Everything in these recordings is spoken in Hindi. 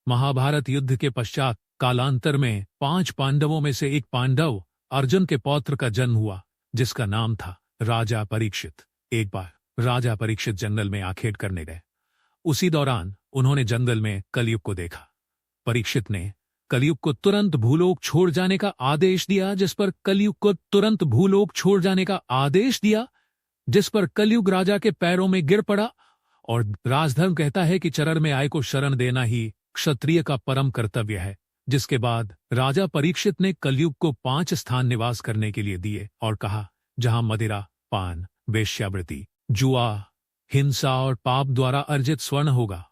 महाभारत युद्ध के पश्चात कालांतर में 5 पांडवों में से एक पांडव अर्जुन के पौत्र का जन्म हुआ, जिसका नाम था राजा परीक्षित। एक बार राजा परीक्षित जंगल में आखेट करने गए। उसी दौरान उन्होंने जंगल में कलयुग को देखा। परीक्षित ने कलयुग को तुरंत भूलोक छोड़ जाने का आदेश दिया, जिस पर कलयुग राजा के पैरों में गिर पड़ा। और राजधर्म कहता है कि चरण में आए को शरण देना ही क्षत्रिय का परम कर्तव्य है। जिसके बाद राजा परीक्षित ने कलयुग को 5 स्थान निवास करने के लिए दिए और कहा, जहां मदिरा, पान, वेश्यावृत्ति, जुआ, हिंसा और पाप द्वारा अर्जित स्वर्ण होगा,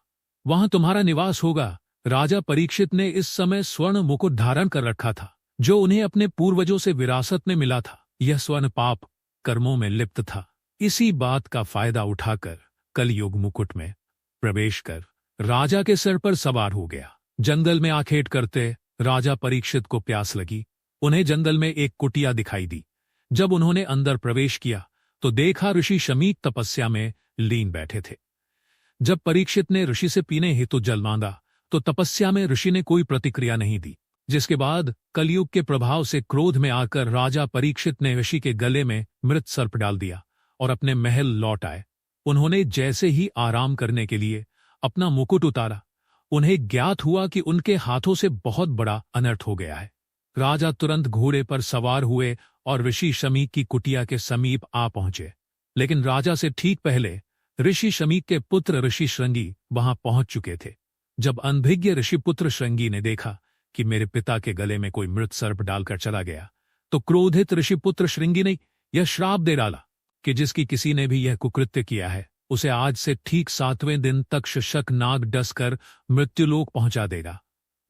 वहां तुम्हारा निवास होगा। राजा परीक्षित ने इस समय स्वर्ण मुकुट धारण कर रखा था, जो उन्हें अपने पूर्वजों से विरासत में मिला था। यह स्वर्ण पाप कर्मों में लिप्त था। इसी बात का फायदा उठाकर कलयुग मुकुट में प्रवेश कर राजा के सिर पर सवार हो गया। जंगल में आखेट करते राजा परीक्षित को प्यास लगी। उन्हें जंगल में एक कुटिया दिखाई दी। जब उन्होंने अंदर प्रवेश किया तो देखा ऋषि शमीक तपस्या में लीन बैठे थे। जब परीक्षित ने ऋषि से पीने हेतु जल मांगा तो तपस्या में ऋषि ने कोई प्रतिक्रिया नहीं दी। जिसके बाद कलयुग के प्रभाव से क्रोध में आकर राजा परीक्षित ने ऋषि के गले में मृत सर्प डाल दिया और अपने महल लौट आए। उन्होंने जैसे ही आराम करने के लिए अपना मुकुट उतारा, उन्हें ज्ञात हुआ कि उनके हाथों से बहुत बड़ा अनर्थ हो गया है। राजा तुरंत घोड़े पर सवार हुए और ऋषि शमीक की कुटिया के समीप आ पहुंचे। लेकिन राजा से ठीक पहले ऋषि शमीक के पुत्र ऋषि श्रृंगी वहां पहुंच चुके थे। जब अनभिज्ञ ऋषिपुत्र श्रृंगी ने देखा कि मेरे पिता के गले में कोई मृत सर्प डालकर चला गया, तो क्रोधित ऋषिपुत्र श्रृंगी ने यह श्राप दे डाला कि जिसकी किसी ने भी यह कुकृत्य किया है, उसे आज से ठीक 7वें दिन तक शशक नाग डसकर मृत्युलोक पहुंचा देगा।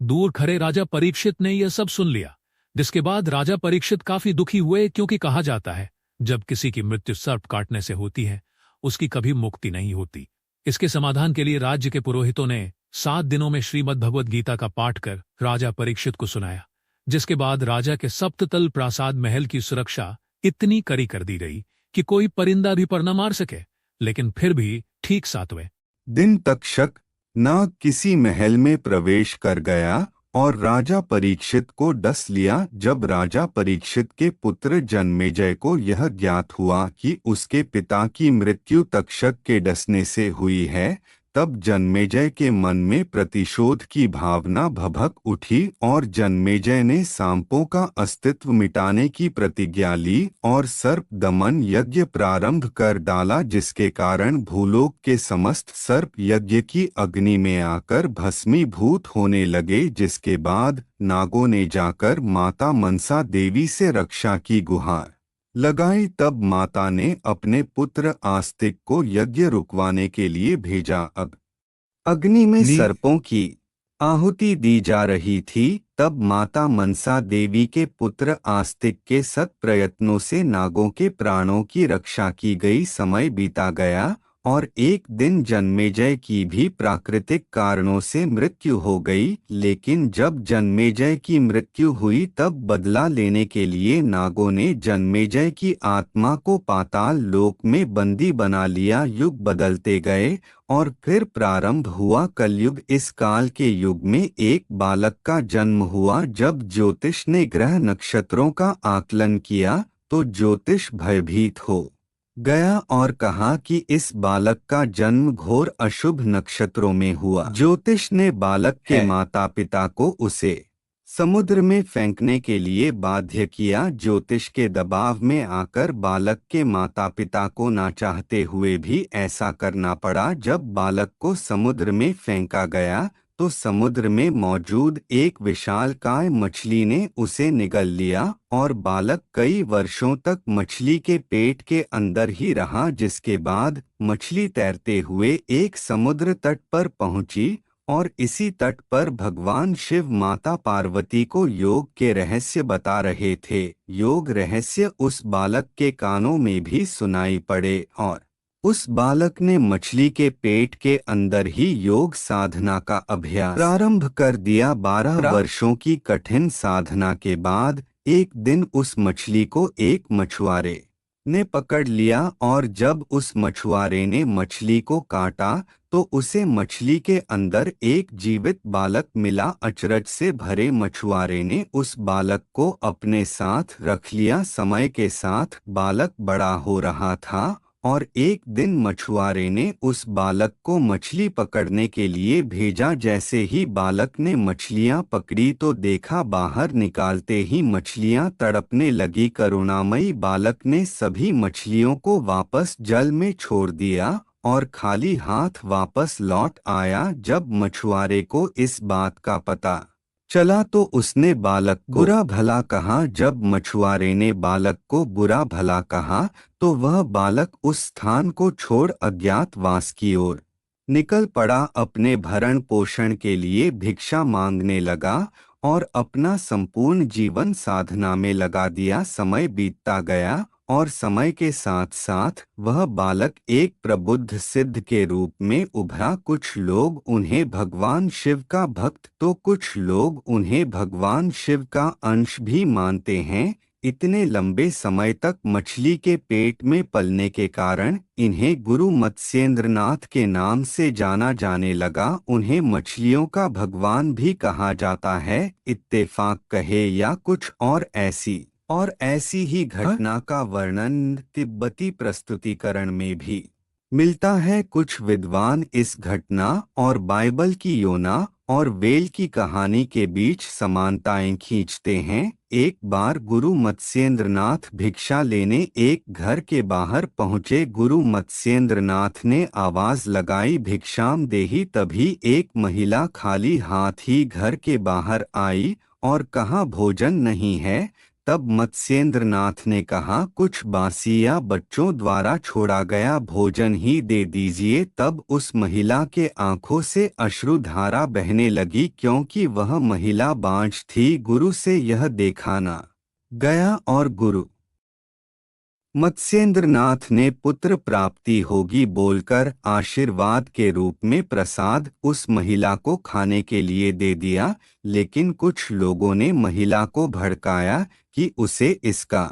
दूर खड़े राजा परीक्षित ने यह सब सुन लिया। जिसके बाद राजा परीक्षित काफी दुखी हुए, क्योंकि कहा जाता है जब किसी की मृत्यु सर्प काटने से होती है, उसकी कभी मुक्ति नहीं होती। इसके समाधान के लिए राज्य के पुरोहितों ने 7 दिनों में श्रीमद् भगवद गीता का पाठ कर राजा परीक्षित को सुनाया। जिसके बाद राजा के सप्ततल प्रासाद महल की सुरक्षा इतनी कड़ी कर दी गई कि कोई परिंदा भी पर न मार सके। लेकिन फिर भी ठीक 7वें दिन तक्षक नाग किसी महल में प्रवेश कर गया और राजा परीक्षित को डस लिया। जब राजा परीक्षित के पुत्र जन्मेजय को यह ज्ञात हुआ कि उसके पिता की मृत्यु तक्षक के डसने से हुई है, तब जन्मेजय के मन में प्रतिशोध की भावना भभक उठी और जन्मेजय ने सांपों का अस्तित्व मिटाने की प्रतिज्ञा ली और सर्प दमन यज्ञ प्रारंभ कर डाला, जिसके कारण भूलोक के समस्त सर्प यज्ञ की अग्नि में आकर भस्मीभूत होने लगे। जिसके बाद नागों ने जाकर माता मनसा देवी से रक्षा की गुहार लगाई। तब माता ने अपने पुत्र आस्तिक को यज्ञ रुकवाने के लिए भेजा। अब अग्नि में सर्पों की आहुति दी जा रही थी। तब माता मनसा देवी के पुत्र आस्तिक के सत प्रयत्नों से नागों के प्राणों की रक्षा की गई। समय बीता गया और एक दिन जन्मेजय की भी प्राकृतिक कारणों से मृत्यु हो गई। लेकिन जब जन्मेजय की मृत्यु हुई तब बदला लेने के लिए नागों ने जन्मेजय की आत्मा को पाताल लोक में बंदी बना लिया। युग बदलते गए और फिर प्रारंभ हुआ कलयुग। इस काल के युग में एक बालक का जन्म हुआ। जब ज्योतिष ने ग्रह नक्षत्रों का आकलन किया तो ज्योतिष भयभीत हो गया और कहा कि इस बालक का जन्म घोर अशुभ नक्षत्रों में हुआ। ज्योतिष ने बालक के माता पिता को उसे समुद्र में फेंकने के लिए बाध्य किया। ज्योतिष के दबाव में आकर बालक के माता पिता को ना चाहते हुए भी ऐसा करना पड़ा। जब बालक को समुद्र में फेंका गया तो समुद्र में मौजूद एक विशालकाय मछली ने उसे निगल लिया और बालक कई वर्षों तक मछली के पेट के अंदर ही रहा। जिसके बाद मछली तैरते हुए एक समुद्र तट पर पहुंची और इसी तट पर भगवान शिव माता पार्वती को योग के रहस्य बता रहे थे। योग रहस्य उस बालक के कानों में भी सुनाई पड़े और उस बालक ने मछली के पेट के अंदर ही योग साधना का अभ्यास प्रारंभ कर दिया। 12 वर्षों की कठिन साधना के बाद एक दिन उस मछली को एक मछुआरे ने पकड़ लिया और जब उस मछुआरे ने मछली को काटा तो उसे मछली के अंदर एक जीवित बालक मिला। अचरज से भरे मछुआरे ने उस बालक को अपने साथ रख लिया। समय के साथ बालक बड़ा हो रहा था और एक दिन मछुआरे ने उस बालक को मछली पकड़ने के लिए भेजा। जैसे ही बालक ने मछलियां पकड़ी तो देखा बाहर निकालते ही मछलियां तड़पने लगी। करुणामयी बालक ने सभी मछलियों को वापस जल में छोड़ दिया और खाली हाथ वापस लौट आया। जब मछुआरे को इस बात का पता चला तो उसने बालक को बुरा भला कहा। जब मछुआरे ने बालक को बुरा भला कहा तो वह बालक उस स्थान को छोड़ अज्ञातवास की ओर निकल पड़ा। अपने भरण पोषण के लिए भिक्षा मांगने लगा और अपना संपूर्ण जीवन साधना में लगा दिया। समय बीतता गया और समय के साथ साथ वह बालक एक प्रबुद्ध सिद्ध के रूप में उभरा। कुछ लोग उन्हें भगवान शिव का भक्त तो कुछ लोग उन्हें भगवान शिव का अंश भी मानते हैं। इतने लंबे समय तक मछली के पेट में पलने के कारण इन्हें गुरु मत्स्येंद्रनाथ के नाम से जाना जाने लगा। उन्हें मछलियों का भगवान भी कहा जाता है। इत्तेफाक कहे या कुछ और ऐसी ही घटना का वर्णन तिब्बती प्रस्तुतिकरण में भी मिलता है। कुछ विद्वान इस घटना और बाइबल की योना और वेल की कहानी के बीच समानताएं खींचते हैं। एक बार गुरु मत्स्येंद्रनाथ भिक्षा लेने एक घर के बाहर पहुंचे। गुरु मत्स्येंद्रनाथ ने आवाज लगाई, भिक्षाम देहि। तभी एक महिला खाली हाथ ही घर के बाहर आई और कहा, भोजन नहीं है। तब मत्स्येंद्रनाथ ने कहा, कुछ बासी या बच्चों द्वारा छोड़ा गया भोजन ही दे दीजिए। तब उस महिला के आंखों से अश्रुधारा बहने लगी क्योंकि वह महिला बांझ थी। गुरु से यह देखा न गया और गुरु मत्स्येंद्रनाथ ने पुत्र प्राप्ति होगी बोलकर आशीर्वाद के रूप में प्रसाद उस महिला को खाने के लिए दे दिया। लेकिन कुछ लोगों ने महिला को भड़काया कि उसे इसका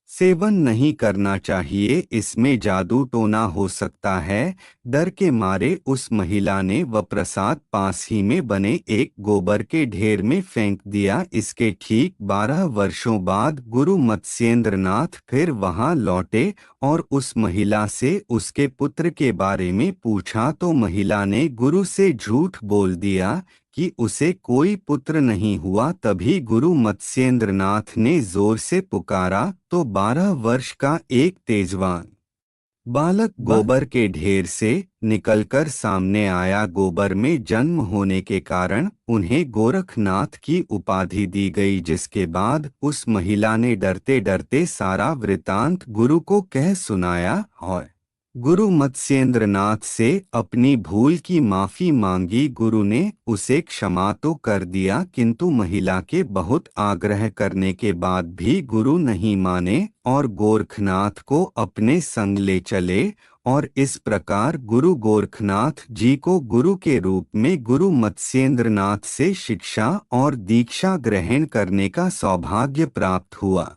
सेवन नहीं करना चाहिए, इसमें जादू टोना हो सकता है। डर के मारे उस महिला ने वह प्रसाद पास ही में बने एक गोबर के ढेर में फेंक दिया। इसके ठीक 12 वर्षों बाद गुरु मत्स्येंद्रनाथ फिर वहां लौटे और उस महिला से उसके पुत्र के बारे में पूछा तो महिला ने गुरु से झूठ बोल दिया कि उसे कोई पुत्र नहीं हुआ। तभी गुरु मत्स्येंद्रनाथ ने जोर से पुकारा तो 12 वर्ष का एक तेजवान बालक गोबर के ढेर से निकलकर सामने आया। गोबर में जन्म होने के कारण उन्हें गोरखनाथ की उपाधि दी गई। जिसके बाद उस महिला ने डरते डरते सारा वृतांत गुरु को कह सुनाया और गुरु मत्स्येंद्रनाथ से अपनी भूल की माफी मांगी। गुरु ने उसे क्षमा तो कर दिया किंतु महिला के बहुत आग्रह करने के बाद भी गुरु नहीं माने और गोरखनाथ को अपने संग ले चले और इस प्रकार गुरु गोरखनाथ जी को गुरु के रूप में गुरु मत्स्येंद्रनाथ से शिक्षा और दीक्षा ग्रहण करने का सौभाग्य प्राप्त हुआ।